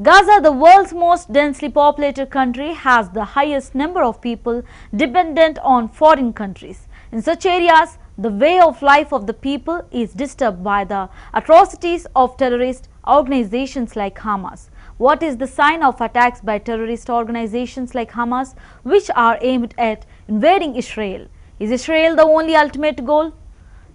Gaza, the world's most densely populated country, has the highest number of people dependent on foreign countries. In such areas, the way of life of the people is disturbed by the atrocities of terrorist organizations like Hamas. What is the sign of attacks by terrorist organizations like Hamas, which are aimed at invading Israel? Is Israel the only ultimate goal?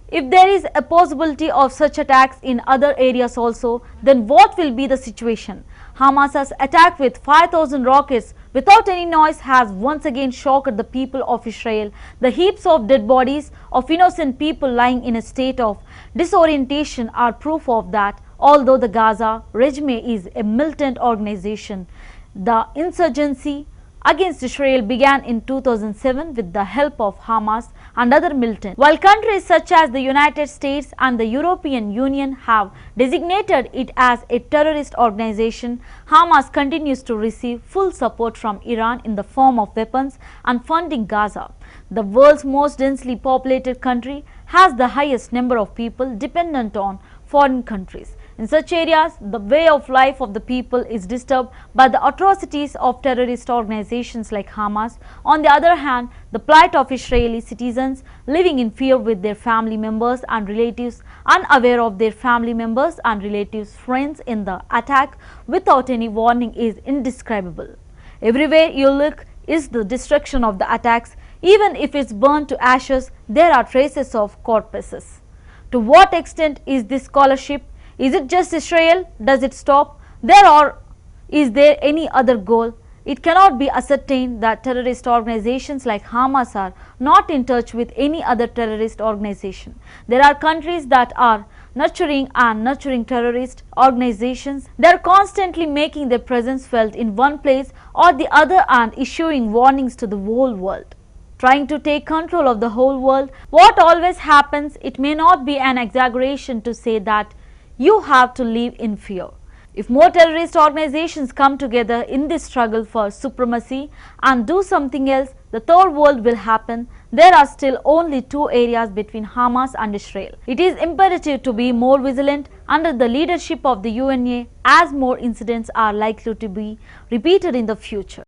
If there is a possibility of such attacks in other areas also, then what will be the situation? Hamas's attack with 5,000 rockets without any noise has once again shocked the people of Israel. The heaps of dead bodies of innocent people lying in a state of disorientation are proof of that. Although the Gaza regime is a militant organization, the insurgency against Israel began in 2007 with the help of Hamas and other militants. While countries such as the United States and the European Union have designated it as a terrorist organization, Hamas continues to receive full support from Iran in the form of weapons and funding Gaza. The world's most densely populated country has the highest number of people dependent on foreign countries. In such areas, the way of life of the people is disturbed by the atrocities of terrorist organizations like Hamas. On the other hand, the plight of Israeli citizens living in fear with their family members and relatives, unaware of their family members and relatives' friends in the attack without any warning, is indescribable. Everywhere you look is the destruction of the attacks. Even if it's burned to ashes, there are traces of corpses. To what extent is this scholarship? Is it just Israel? Does it stop there, or is there any other goal? It cannot be ascertained that terrorist organizations like Hamas are not in touch with any other terrorist organization. There are countries that are nurturing terrorist organizations. They are constantly making their presence felt in one place or the other and issuing warnings to the whole world, trying to take control of the whole world. What always happens, it may not be an exaggeration to say that you have to live in fear. If more terrorist organizations come together in this struggle for supremacy and do something else, the third world will happen. There are still only two areas between Hamas and Israel. It is imperative to be more vigilant under the leadership of the UNA, as more incidents are likely to be repeated in the future.